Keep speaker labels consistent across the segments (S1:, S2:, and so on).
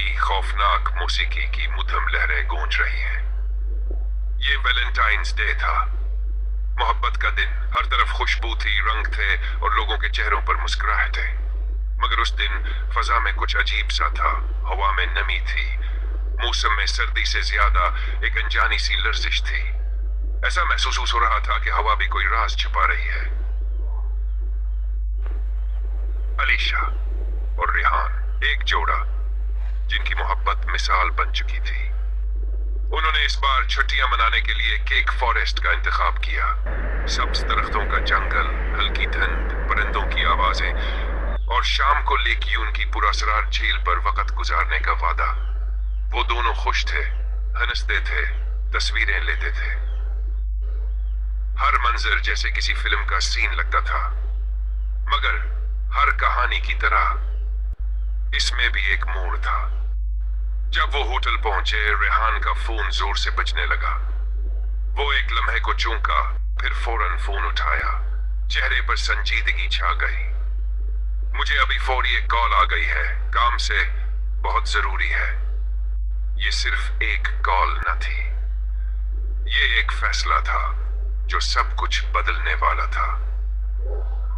S1: की खौफनाक मौसीकी की मुधम लहरें गूंज रही हैं। ये वैलेंटाइंस डे था, मोहब्बत का दिन। हर तरफ खुशबू थी, रंग थे और लोगों के चेहरों पर मुस्कुराहटें। मगर उस दिन फजा में कुछ अजीब सा था। हवा में नमी थी, मौसम में सर्दी से ज्यादा एक अनजानी सी लर्जिश थी। ऐसा महसूस हो रहा था कि हवा भी कोई राज छुपा रही है। अलीशा और रिहान, एक जोड़ा जिनकी मोहब्बत मिसाल बन चुकी थी। उन्होंने इस बार छुट्टियां मनाने के लिए केक फॉरेस्ट का इंतखाब किया। सब्ज दरख्तों का जंगल, हल्की ठंड, परिंदों की आवाजें और शाम को लेक यून की पुरअसरार झील पर वक्त गुजारने का वादा। वो दोनों खुश थे, हंसते थे, तस्वीरें लेते थे। हर मंजर जैसे किसी फिल्म का सीन लगता था। मगर हर कहानी की तरह इसमें भी एक मोड़ था। जब वो होटल पहुंचे, रेहान का फोन जोर से बजने लगा। वो एक लम्हे को चूका, फिर फौरन फोन उठाया। चेहरे पर संजीदगी छा गई। मुझे अभी फौरी एक कॉल आ गई है, काम से बहुत जरूरी है। ये सिर्फ एक कॉल न थी, ये एक फैसला था जो सब कुछ बदलने वाला था।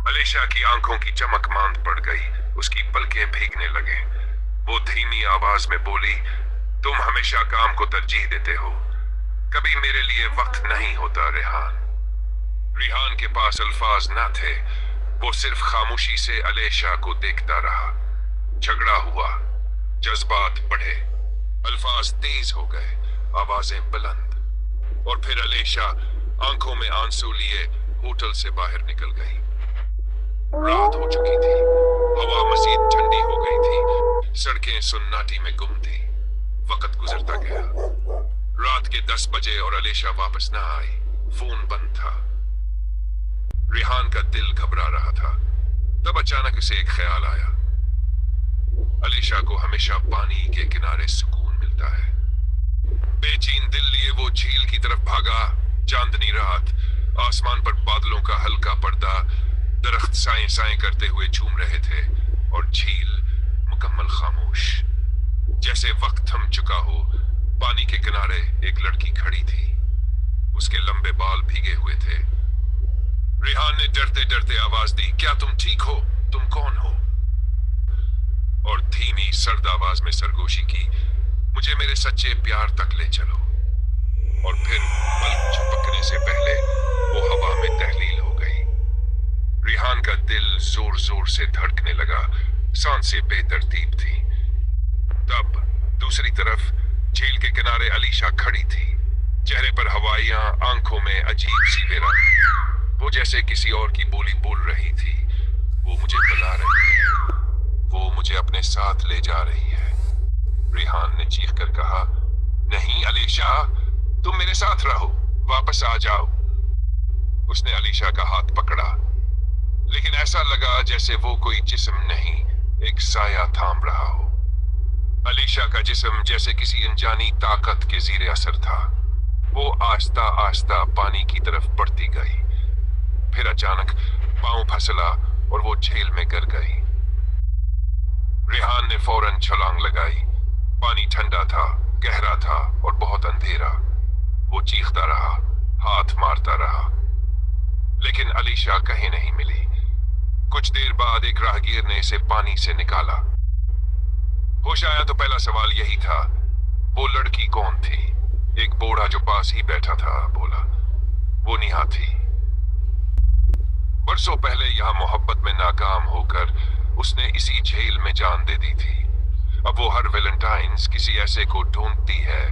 S1: अलीशा की आंखों की चमक मांद पड़ गई, उसकी पलकें भीगने लगे। वो धीमी आवाज में बोली, तुम हमेशा काम को तरजीह देते हो, कभी मेरे लिए वक्त नहीं होता रेहान। रिहान के पास अल्फाज न थे, वो सिर्फ खामोशी से अलीशा को देखता रहा। झगड़ा हुआ, जज्बात बढ़े, अल्फाज तेज हो गए, आवाजें बुलंद, और फिर अलीशा आंखों में आंसू लिए होटल से बाहर निकल गई। रात हो चुकी थी, हवा मजीद ठंडी हो गई थी, सड़कें सुन्नाटी में गुम थी। वक्त गुजरता गया। रात के 10 बजे और अलीशा वापस ना आई। फोन बंद था। रिहान का दिल घबरा रहा था। तब अचानक उसे एक ख्याल आया। अलीशा को हमेशा पानी के किनारे सुकून मिलता है। बेचैन दिल लिए वो झील की तरफ भागा। चांदनी रात, आसमान पर बादलों का हल्का पर्दा, दरख्त साएं साएं करते हुए झूम रहे थे और झील मुकम्मल खामोश, जैसे वक्त थम चुका हो। पानी के किनारे एक लड़की खड़ी थी, उसके लंबे बाल भीगे हुए थे। रेहान ने डरते डरते आवाज दी, क्या तुम ठीक हो? तुम कौन हो? और धीमी सर्द आवाज में सरगोशी की, मुझे मेरे सच्चे प्यार तक ले चलो। और फिर पलक झपकने से पहले वो हवा में तहलील हो गई। रिहान का दिल जोर जोर से धड़कने लगा, सांसें बेतरतीब थी। तब दूसरी तरफ झील के किनारे अलीशा खड़ी थी, चेहरे पर हवाइयां, आंखों में अजीब सी बेरंग। वो जैसे किसी और की बोली बोल रही थी। वो मुझे बुला रही है, वो मुझे अपने साथ ले जा रही है। रिहान ने चीख कर कहा, नहीं अलीशा, तुम मेरे साथ रहो, वापस आ जाओ। उसने अलीशा का हाथ पकड़ा, लेकिन ऐसा लगा जैसे वो कोई जिस्म नहीं, एक साया थाम रहा हो। अलीशा का जिस्म जैसे किसी अनजानी ताकत के ज़ीरे असर था। वो आस्ता आस्ता पानी की तरफ बढ़ती गई। फिर अचानक पांव फिसला और वो झील में गिर गई। रेहान ने फौरन छलांग लगाई। पानी ठंडा था, गहरा था और बहुत अंधेरा। वो चीखता रहा, हाथ मारता रहा, लेकिन अलीशा कहीं नहीं मिली। कुछ देर बाद एक राहगीर ने इसे पानी से निकाला। होश आया तो पहला सवाल यही था, वो लड़की कौन थी? एक बूढ़ा जो पास ही बैठा था बोला, वो निहा थी। बरसों पहले यहां मोहब्बत में नाकाम होकर उसने इसी झील में जान दे दी थी। अब वो हर वैलेंटाइन्स किसी ऐसे को ढूंढती है